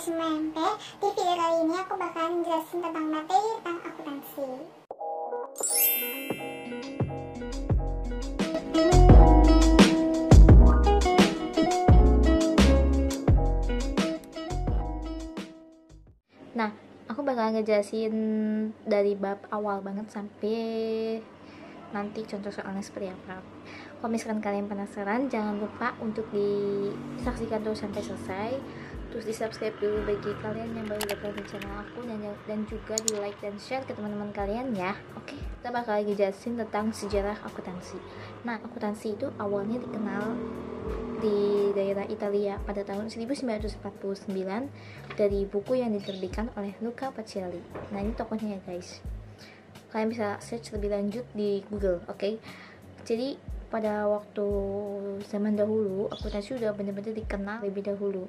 semua MP. Di video kali ini aku bakalan jelasin tentang materi tentang akuntansi. Nah, aku bakalan ngejelasin dari bab awal banget sampai nanti contoh soalnya seperti apa. Kalau misalkan kalian penasaran, jangan lupa untuk disaksikan terus sampai selesai. Terus di subscribe dulu bagi kalian yang baru datang di channel aku, dan juga di like dan share ke teman-teman kalian ya. Oke, kita bakal ngejelasin tentang sejarah akuntansi. Nah, akuntansi itu awalnya dikenal di daerah Italia pada tahun 1949 dari buku yang diterbitkan oleh Luca Pacioli. Nah, ini tokohnya ya guys, kalian bisa search lebih lanjut di Google. Oke. Jadi pada waktu zaman dahulu akuntansi udah benar-benar dikenal lebih dahulu.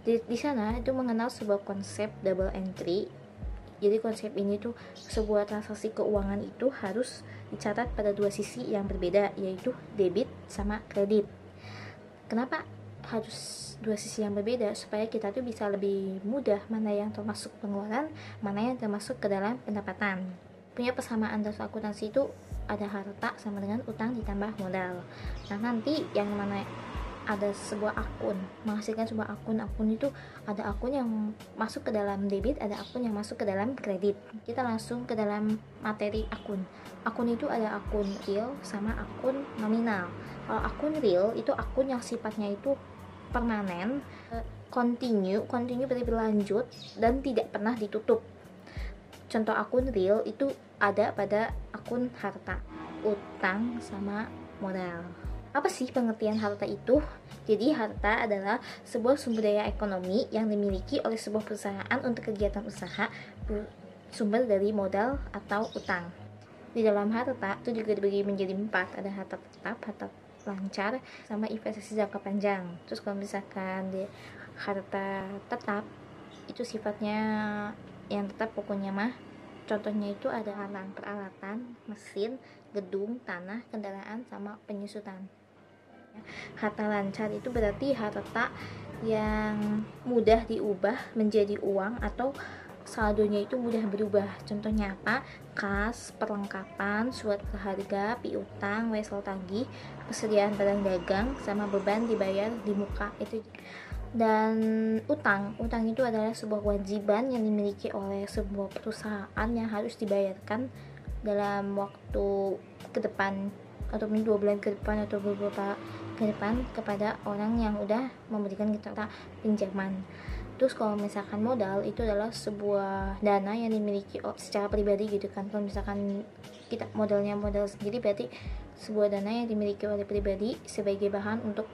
Di sana itu mengenal sebuah konsep double entry. Jadi konsep ini tuh sebuah transaksi keuangan itu harus dicatat pada dua sisi yang berbeda, yaitu debit sama kredit. Kenapa harus dua sisi yang berbeda? Supaya kita tuh bisa lebih mudah mana yang termasuk pengeluaran, mana yang termasuk ke dalam pendapatan. Punya persamaan dalam akuntansi itu ada harta sama dengan utang ditambah modal. Nah, nanti yang mana ada sebuah akun, menghasilkan sebuah akun itu ada akun yang masuk ke dalam debit, ada akun yang masuk ke dalam kredit. Kita langsung ke dalam materi akun. Akun itu ada akun real sama akun nominal. Kalau akun real itu akun yang sifatnya itu permanen, continue berlanjut dan tidak pernah ditutup. Contoh akun real itu ada pada akun harta, utang sama modal. Apa sih pengertian harta itu? Jadi harta adalah sebuah sumber daya ekonomi yang dimiliki oleh sebuah perusahaan untuk kegiatan usaha, sumber dari modal atau utang. Di dalam harta itu juga dibagi menjadi 4, ada harta tetap, harta lancar, sama investasi jangka panjang. Terus kalau misalkan di harta tetap itu sifatnya yang tetap pokoknya mah, contohnya itu ada peralatan, mesin, gedung, tanah, kendaraan, sama penyusutan. Harta lancar itu berarti harta yang mudah diubah menjadi uang atau saldonya itu mudah berubah. Contohnya apa? Kas, perlengkapan, surat berharga, piutang, wesel tagih, persediaan barang dagang, sama beban dibayar di muka itu. Dan utang itu adalah sebuah kewajiban yang dimiliki oleh sebuah perusahaan yang harus dibayarkan dalam waktu ke depan, atau 2 bulan ke depan atau beberapa ke depan kepada orang yang udah memberikan kita pinjaman. Terus kalau misalkan modal itu adalah sebuah dana yang dimiliki secara pribadi gitu kan. Kalau misalkan kita modal sendiri, berarti sebuah dana yang dimiliki oleh pribadi sebagai bahan untuk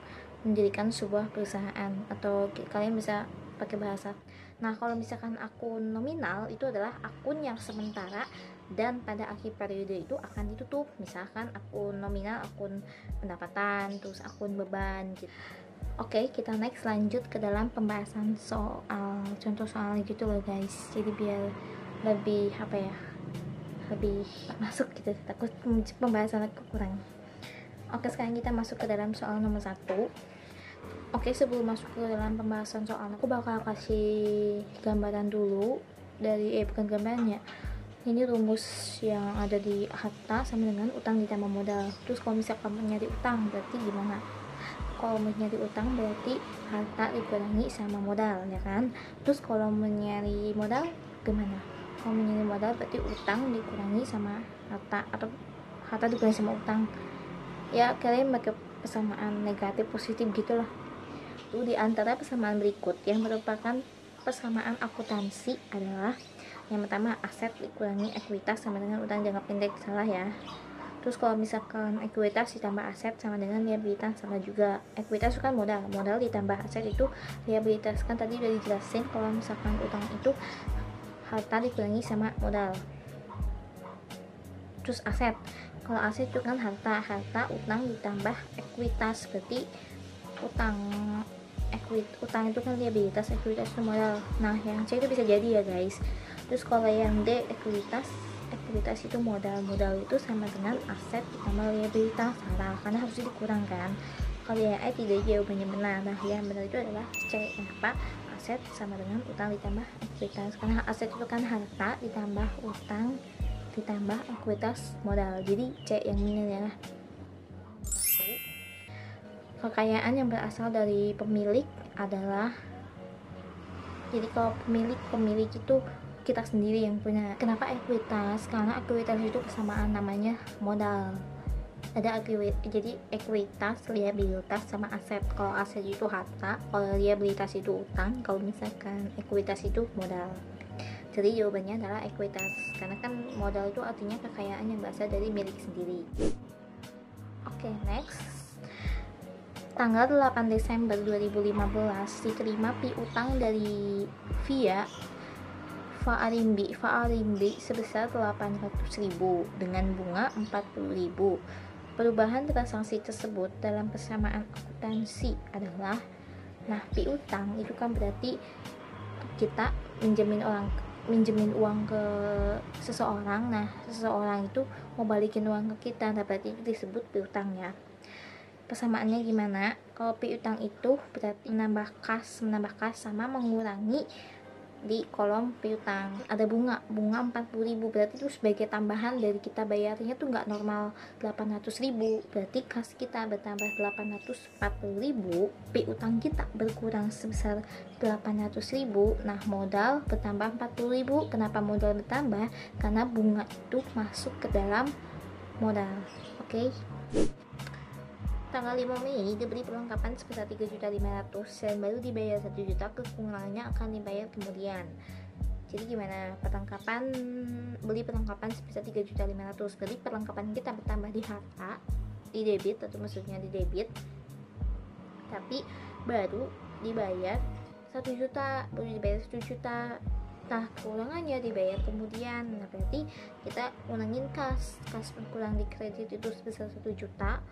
mendirikan sebuah perusahaan, atau kalian bisa pakai bahasa. Nah, kalau misalkan akun nominal itu adalah akun yang sementara dan pada akhir periode itu akan ditutup. Misalkan akun nominal, akun pendapatan, terus akun beban gitu. Oke, kita next lanjut ke dalam pembahasan soal contoh soal gitu loh guys. Jadi biar lebih lebih masuk gitu. Takut pembahasan aku kurang. Oke, sekarang kita masuk ke dalam soal nomor 1. Oke, sebelum masuk ke dalam pembahasan soal, aku bakal kasih gambaran dulu dari bukan gambarnya. Ini rumus yang ada di harta sama dengan utang ditambah modal. Terus kalau misalkan kamu nyari utang berarti gimana? Kalau mau nyari utang berarti harta dikurangi sama modal, ya kan? Terus kalau mau nyari modal gimana? Kalau mau nyari modal berarti utang dikurangi sama harta, atau harta dikurangi sama utang. Ya, kalian pakai persamaan negatif positif gitulah. Tuh, di antara persamaan berikut yang merupakan persamaan akuntansi adalah yang pertama, aset dikurangi ekuitas sama dengan utang jangka pendek. Salah ya. Terus kalau misalkan ekuitas ditambah aset sama dengan liabilitas, sama juga. Ekuitas itu kan modal ditambah aset itu liabilitas. Kan tadi udah dijelasin kalau misalkan utang itu harta dikurangi sama modal. Terus aset, kalau aset itu kan harta utang ditambah ekuitas, berarti utang itu kan liabilitas, ekuitas itu modal. Nah, yang C itu bisa jadi ya guys. Terus kalau yang D ekuitas itu modal itu sama dengan aset ditambah liabilitas. Salah, karena harusnya dikurangkan. Kalau yang E tidak jawabannya benar. Nah, yang benar itu adalah C. Kenapa? aset sama dengan utang ditambah ekuitas, karena aset itu kan harta ditambah utang ditambah ekuitas modal, jadi C yang ini ya. Kekayaan yang berasal dari pemilik adalah, jadi kalau pemilik itu kita sendiri yang punya. Kenapa ekuitas? Karena ekuitas itu kesamaan namanya modal. Ada jadi ekuitas, liabilitas sama aset. Kalau aset itu harta, kalau liabilitas itu utang, kalau misalkan ekuitas itu modal. Jadi jawabannya adalah ekuitas, karena kan modal itu artinya kekayaan yang berasal dari milik sendiri. Oke, next. Tanggal 8 Desember 2015 diterima piutang dari via Faarimbi sebesar 800.000 dengan bunga 40.000. Perubahan transaksi tersebut dalam persamaan akuntansi adalah, nah piutang itu kan berarti kita minjemin uang ke seseorang. Nah, seseorang itu mau balikin uang ke kita, nah berarti itu disebut piutang ya. Persamaannya gimana? Kalau piutang itu berarti menambah kas sama mengurangi di kolom piutang ada bunga 40.000, berarti itu sebagai tambahan dari kita bayarnya tuh nggak normal 800.000, berarti kas kita bertambah 840.000, piutang kita berkurang sebesar 800.000. Nah, modal bertambah 40.000. Kenapa modal bertambah? Karena bunga itu masuk ke dalam modal. Oke. Tanggal 5 Mei diberi perlengkapan sebesar 3.500.000 dan baru dibayar 1 juta, kekurangannya akan dibayar kemudian. Jadi gimana? Beli perlengkapan sebesar 3.500.000, berarti perlengkapan kita bertambah di harta, di debit, atau maksudnya di debit, tapi baru dibayar 1 juta, nah kekurangannya dibayar kemudian. Nah berarti kita ngurangin kas berkurang di kredit itu sebesar 1 juta.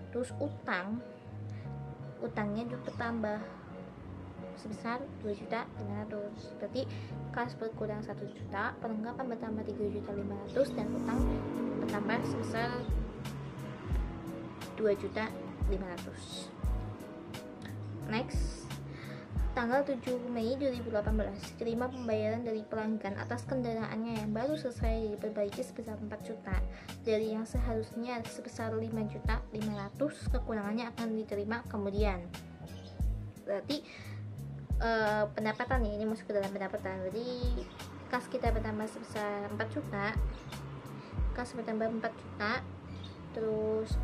Terus utangnya juga bertambah sebesar 2.500.000, berarti kas berkurang 1 juta, perlengkapan bertambah 3.500.000, dan utang bertambah sebesar 2.500.000. Next, tanggal 7 Mei 2018 terima pembayaran dari pelanggan atas kendaraannya yang baru selesai diperbaiki sebesar 4 juta dari yang seharusnya sebesar 5.500.000, kekurangannya akan diterima kemudian. Berarti pendapatan ya, ini masuk ke dalam pendapatan. Jadi kas kita bertambah sebesar 4 juta, kas bertambah 4 juta, terus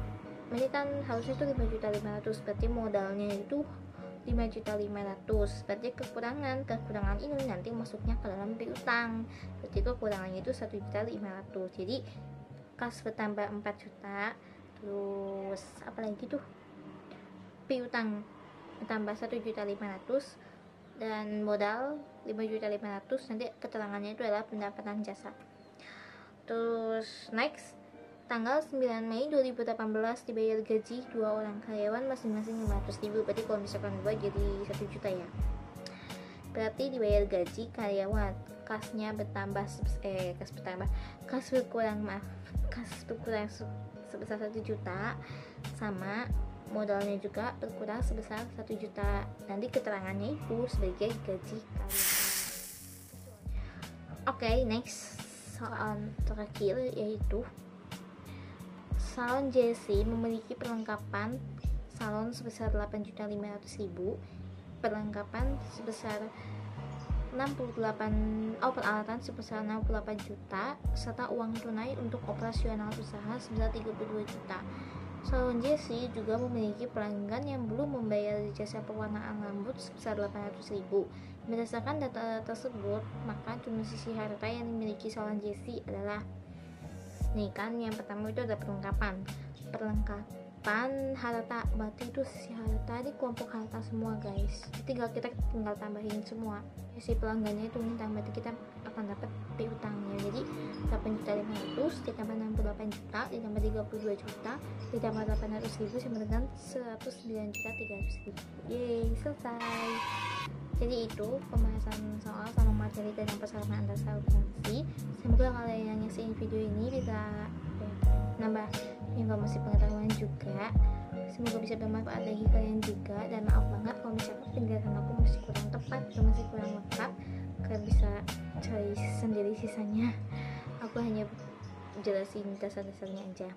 ini kan harusnya itu 5.500.000, berarti modalnya itu 5.500.000, berarti kekurangan ini nanti masuknya ke dalam piutang, berarti kekurangannya itu 1.500.000. jadi kas bertambah 4 juta, terus apalagi tuh piutang bertambah 1.500.000 dan modal 5.500.000, nanti keterangannya itu adalah pendapatan jasa. Terus next, tanggal 9 Mei 2018 dibayar gaji 2 orang karyawan masing-masing 500.000, berarti kalau misalkan 2 jadi 1 juta ya. Berarti dibayar gaji karyawan, kas berkurang sebesar 1 juta, sama modalnya juga berkurang sebesar 1 juta. Nanti keterangannya itu sebagai gaji karyawan. Oke, next, soal terakhir yaitu salon JC memiliki perlengkapan salon sebesar 8.500.000, perlengkapan sebesar 68, peralatan sebesar 68 juta, serta uang tunai untuk operasional usaha sebesar 32 juta. Salon JC juga memiliki pelanggan yang belum membayar jasa pewarnaan rambut sebesar 800.000. Berdasarkan data tersebut, maka jumlah sisi harta yang dimiliki salon JC adalah, nih kan yang pertama itu ada perlengkapan harta, berarti itu sisi harta di kelompok harta semua guys, kita tinggal tambahin semua si pelanggannya itu minta, berarti kita akan dapat piutangnya. Jadi 8.500.000 ditambah 68 juta ditambah 32 juta ditambah 800.000 sama dengan 109.300.000. Yeay, selesai. Jadi itu pembahasan soal sama materi tentang persamaan dasar akuntansi. Semoga kalian yang nyaksiin video ini bisa nambah informasi pengetahuan juga. Semoga bisa bermanfaat bagi kalian juga. Dan maaf banget kalau misalkan penjelasan aku masih kurang tepat atau masih kurang lengkap. Kalian bisa cari sendiri sisanya. Aku hanya jelasin dasar-dasarnya aja.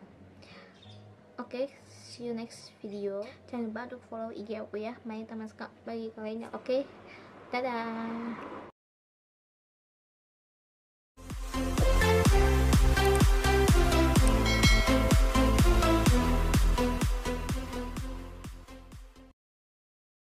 Oke, see you next video. Jangan lupa untuk follow IG aku ya, bagi kalian. Oke, dadah.